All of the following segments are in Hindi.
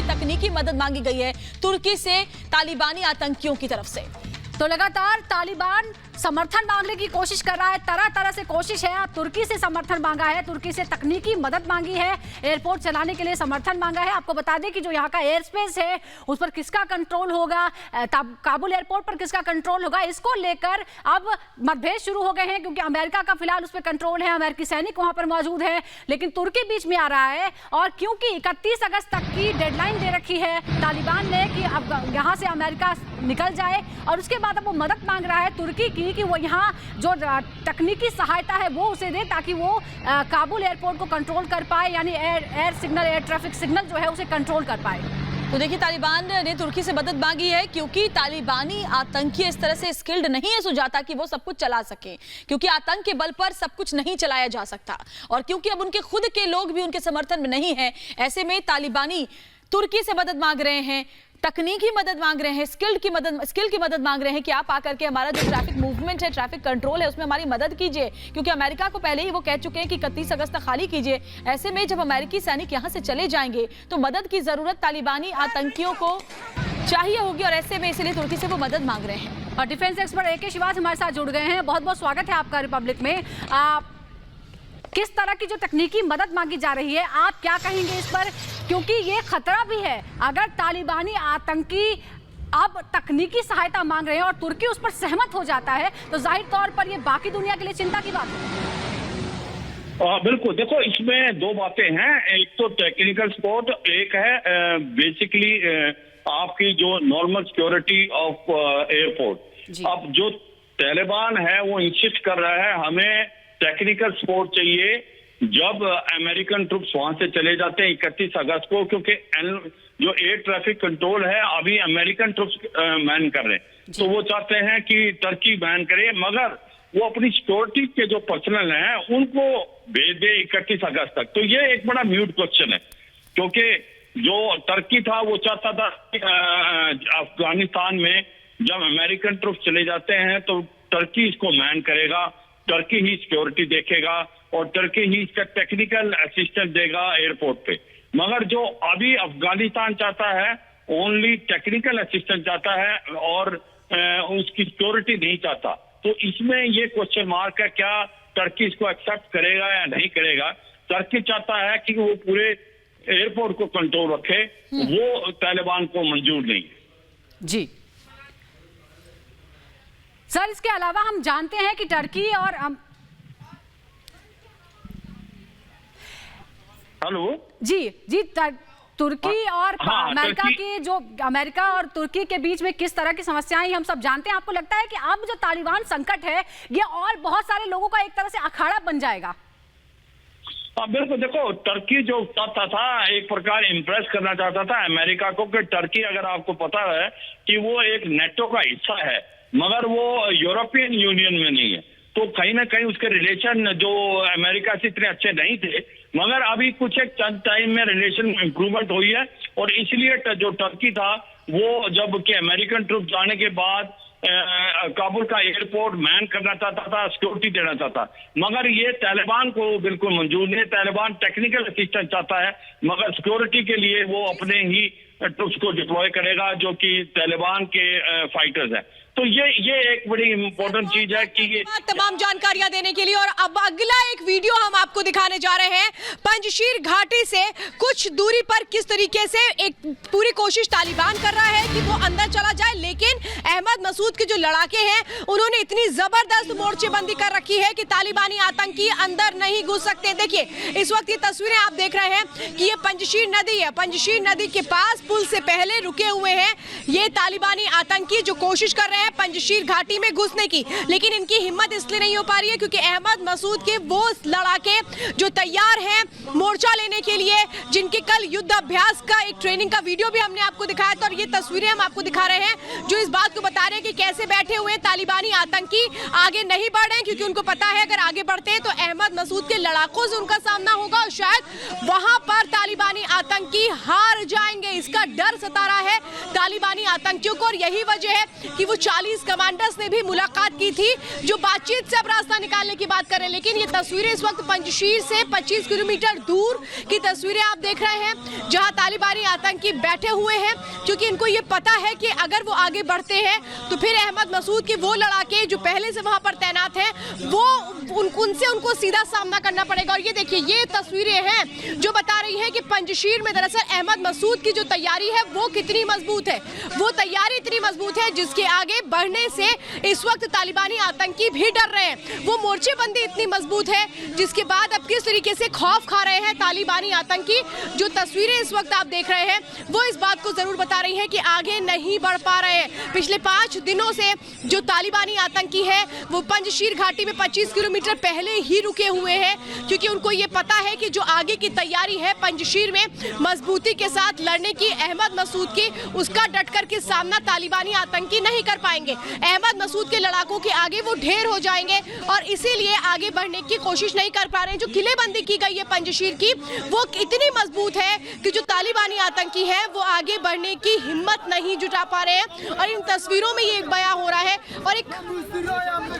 तकनीकी मदद मांगी गई है तुर्की से तालिबानी आतंकियों की तरफ से। तो लगातार तालिबान समर्थन मांगने की कोशिश कर रहा है, तरह तरह से कोशिश है। तुर्की से समर्थन मांगा है, तुर्की से तकनीकी मदद मांगी है, एयरपोर्ट चलाने के लिए समर्थन मांगा है। आपको बता दें कि जो यहाँ का एयर स्पेस है उस पर किसका कंट्रोल होगा, काबुल एयरपोर्ट पर किसका कंट्रोल होगा, इसको लेकर अब मतभेद शुरू हो गए हैं, क्योंकि अमेरिका का फिलहाल उस पर कंट्रोल है, अमेरिकी सैनिक वहां पर मौजूद है, लेकिन तुर्की बीच में आ रहा है। और क्योंकि 31 अगस्त तक की डेडलाइन दे रखी है तालिबान ने कि अब यहाँ से अमेरिका निकल जाए, और उसके बाद अब वो मदद मांग रहा है तुर्की की कि वो यहाँ जो तकनीकी सहायता है वो उसे दे, ताकि वो काबुल एयरपोर्ट को कंट्रोल कर पाए, यानी air signal, air traffic signal जो है उसे कंट्रोल कर पाए। तो देखिए, तालिबान ने तुर्की से मदद मांगी है क्योंकि तालिबानी आतंकी इस तरह से स्किल्ड नहीं है सुजाता कि वो सब कुछ चला सके, क्योंकि आतंक के बल पर सब कुछ नहीं चलाया जा सकता, और क्योंकि अब उनके खुद के लोग भी उनके समर्थन में नहीं है, ऐसे में तालिबानी तुर्की से मदद मांग रहे हैं, तकनीकी मदद मांग रहे हैं, स्किल की मदद मांग रहे हैं कि आप आकर के हमारा जो ट्रैफिक मूवमेंट है, ट्रैफिक कंट्रोल है, उसमें हमारी मदद कीजिए, क्योंकि अमेरिका को पहले ही वो कह चुके हैं कि 31 अगस्त तक खाली कीजिए। ऐसे में जब अमेरिकी सैनिक यहां से चले जाएंगे तो मदद की जरूरत तालिबानी आतंकियों को चाहिए होगी, और ऐसे में इसलिए तुर्की से वो मदद मांग रहे हैं। और डिफेंस एक्सपर्ट AK शिवाज हमारे साथ जुड़ गए हैं। बहुत बहुत स्वागत है आपका रिपब्लिक में। किस तरह की जो तकनीकी मदद मांगी जा रही है, आप क्या कहेंगे इस पर, क्योंकि ये खतरा भी है अगर तालिबानी आतंकी अब तकनीकी सहायता मांग रहे हैं और तुर्की उस पर सहमत हो जाता है, तो जाहिर तौर पर ये बाकी दुनिया के लिए चिंता की बात है। बिल्कुल, देखो इसमें दो बातें हैं, एक तो टेक्निकल सपोर्ट, एक है बेसिकली आपकी जो नॉर्मल सिक्योरिटी ऑफ एयरपोर्ट। अब जो तालिबान है वो इंसिस्ट कर रहा है हमें टेक्निकल सपोर्ट चाहिए जब अमेरिकन ट्रुप्स वहां से चले जाते हैं 31 अगस्त को, क्योंकि जो एयर ट्रैफिक कंट्रोल है अभी अमेरिकन ट्रुप्स मैन कर रहे हैं, तो वो चाहते हैं कि टर्की बैन करे, मगर वो अपनी सिक्योरिटी के जो पर्सनल हैं उनको भेज दे 31 अगस्त तक। तो ये एक बड़ा म्यूट क्वेश्चन है, क्योंकि जो टर्की था वो चाहता था अफगानिस्तान में जब अमेरिकन ट्रुप्स चले जाते हैं तो टर्की इसको मैन करेगा, टर्की ही सिक्योरिटी देखेगा और टर्की ही इसका टेक्निकल असिस्टेंस देगा एयरपोर्ट पे। मगर जो अभी अफगानिस्तान चाहता है ओनली टेक्निकल असिस्टेंस चाहता है और उसकी सिक्योरिटी नहीं चाहता। तो इसमें ये क्वेश्चन मार्क है, क्या टर्की इसको एक्सेप्ट करेगा या नहीं करेगा। टर्की चाहता है कि वो पूरे एयरपोर्ट को कंट्रोल रखे, वो तालिबान को मंजूर नहीं है। जी सर, इसके अलावा हम जानते हैं कि टर्की और हेलो जी तुर्की और अमेरिका की जो अमेरिका और तुर्की के बीच में किस तरह की समस्याएं हम सब जानते हैं। आपको लगता है कि अब जो तालिबान संकट है ये और बहुत सारे लोगों का एक तरह से अखाड़ा बन जाएगा? बिल्कुल, देखो टर्की जो चाहता था एक प्रकार इम्प्रेस करना चाहता था अमेरिका को कि टर्की, अगर आपको पता है कि वो एक नेटो का हिस्सा है मगर वो यूरोपियन यूनियन में नहीं है, तो कहीं ना कहीं उसके रिलेशन जो अमेरिका से इतने अच्छे नहीं थे, मगर अभी कुछ एक चंद टाइम में रिलेशन इंप्रूवमेंट हुई है। और इसलिए जो टर्की था वो जब कि अमेरिकन ट्रुप जाने के बाद काबुल का एयरपोर्ट मैन करना चाहता था, सिक्योरिटी देना चाहता, मगर ये तालिबान को बिल्कुल मंजूर नहीं। तालिबान टेक्निकल असिस्टेंस चाहता है मगर सिक्योरिटी के लिए वो अपने ही ट्रुप्स को डिप्लॉय करेगा जो कि तालिबान के फाइटर्स हैं। तो ये एक बड़ी इंपॉर्टेंट चीज है कि ये तमाम जानकारियां देने के लिए। और अब अगला एक वीडियो हम आपको दिखाने जा रहे हैं, पंजशीर घाटी से कुछ दूरी पर किस तरीके से एक पूरी कोशिश तालिबान कर रहा है कि वो अंदर चला जाए, लेकिन अहमद मसूद के जो लड़ाके हैं उन्होंने इतनी जबरदस्त मोर्चेबंदी कर रखी है कि तालिबानी आतंकी अंदर नहीं घुस सकते। देखिए इस वक्त ये तस्वीरें आप देख रहे हैं कि ये पंजशीर नदी है, पंजशीर नदी के पास पुल से पहले रुके हुए हैं ये तालिबानी आतंकी जो कोशिश कर रहे हैं पंजशीर घाटी में घुसने की, लेकिन इनकी हिम्मत इसलिए नहीं हो पा रही है क्योंकि अहमद मसूद के वो लड़ाके जो तैयार हैं मोर्चा लेने के लिए, जिनके कल युद्ध अभ्यास का एक ट्रेनिंग का वीडियो भी हमने आपको दिखाया था, और ये तस्वीरें हम आपको दिखा रहे हैं जो इस बात को बता रहे हैं कि कैसे बैठे हुए तालिबानी आतंकी आगे नहीं बढ़ रहे हैं, क्योंकि उनको पता है अगर आगे बढ़ते हैं तो अहमद मसूद के लड़ाकों से उनका सामना होगा और शायद वहां पर तालिबानी आतंकी हार जाएंगे। इसका डर सता रहा है तालिबानी आतंकियों को। और यही वजह है कि वो 40 कमांडर्स ने भी मुलाकात की थी जो बातचीत से अब रास्ता निकालने की बात कर रहे हैं। लेकिन ये तस्वीरें इस वक्त पंजशीर से 25 किलोमीटर दूर की तस्वीरें आप देख रहे हैं, जहां तालिबानी आतंकी बैठे हुए हैं, क्योंकि इनको ये पता है कि अगर वो आगे बढ़ते हैं तो फिर अहमद मसूद के वो लड़ाके जो पहले से वहां पर तैनात हैं वो उनसे उनको सीधा सामना करना पड़ेगा। और ये देखिए, ये तस्वीरें हैं जो बता रही हैं कि पंजशीर में दरअसल अहमद मसूद की जो तैयारी है वो कितनी मजबूत है। वो तैयारी इतनी मजबूत है जिसके आगे बढ़ने से इस वक्त तालिबानी आतंकी भी डर रहे हैं। वो मोर्चेबंदी इतनी मजबूत है जिसके बाद अब किस तरीके से खौफ खा रहे हैं तालिबानी आतंकी। जो तस्वीरें इस वक्त आप देख रहे हैं वो इस बात को जरूर बता रही हैं कि आगे नहीं बढ़ पा रहे हैं। पिछले 5 दिनों से जो तालिबानी आतंकी है वो पंजशीर घाटी में 25 किलोमीटर पहले ही रुके हुए हैं, क्योंकि उनको ये पता है कि जो आगे की तैयारी है पंजशीर में मजबूती के साथ लड़ने की अहमद मसूद की, उसका डट कर के सामना तालिबानी आतंकी नहीं कर पाएंगे। अहमद मसूद के लड़ाकों के आगे वो ढेर हो जाएंगे और इसीलिए आगे बढ़ने की कोशिश नहीं कर पा रहे हैं। जो किलेबंदी की गई है पंजशीर की वो इतनी मजबूत है कि जो तालिबानी आतंकी है वो आगे बढ़ने की हिम्मत नहीं जुटा पा रहे हैं। और इन तस्वीरों में ये एक बयां हो रहा है। और एक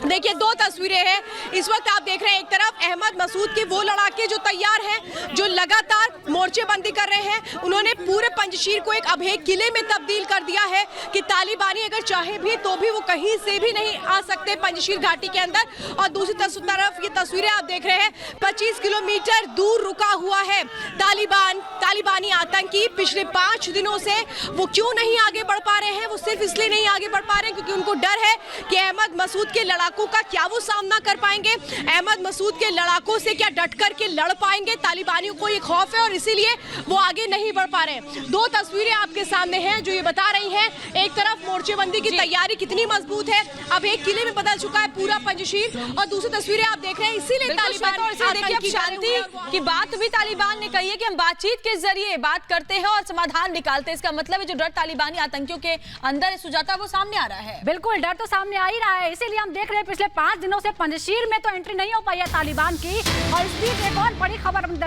देखिए, 2 तस्वीरें हैं इस वक्त आप देख रहे हैं। एक तरफ अहमद मसूद के वो लड़ाके जो तैयार हैं, जो लगातार मोर्चेबंदी कर रहे हैं। उन्होंने पूरे पंजशीर को एक अभेद्य किले में तब्दील कर दिया है कि तालिबानी अगर चाहे भी तो भी वो कहीं से भी नहीं आ सकते पंजशीर घाटी के अंदर। और दूसरी तरफ ये तस्वीरें आप देख रहे हैं, 25 किलोमीटर दूर रुका हुआ है तालिबानी आतंकी। पिछले 5 दिनों से वो क्यों नहीं आगे बढ़ पा रहे हैं? वो सिर्फ इसलिए नहीं आगे बढ़ पा रहे हैं क्योंकि उनको डर है कि अहमद मसूद के लड़ाकों का क्या वो सामना कर पाएंगे, अहमद मसूद के लड़ाकों से क्या डट कर के लड़ पाएंगे। तालिबानियों को ये खौफ है और इसीलिए वो आगे नहीं बढ़ पा रहे हैं। 2 तस्वीरें आपके सामने हैं जो ये बता रही हैं, एक तरफ मोर्चेबंदी की तैयारी कितनी मजबूत है, अब एक किले में बदल चुका है पूरा पंजशीर। और दूसरी तस्वीरें आप देख रहे हैं, इसीलिए तालिबान शांति की बात भी तालिबान ने कही है कि हम बातचीत के जरिए बात करते हैं और समाधान निकालते हैं। इसका मतलब है जो डर तालिबानी आतंकियों के अंदर है सुजाता, वो सामने आ रहा है। बिल्कुल, डर तो सामने आ ही रहा है। इसीलिए हम देख रहे हैं पिछले 5 दिनों से पंजशीर में तो एंट्री नहीं हो पाई है तालिबान की। और इस बीच एक और बड़ी खबर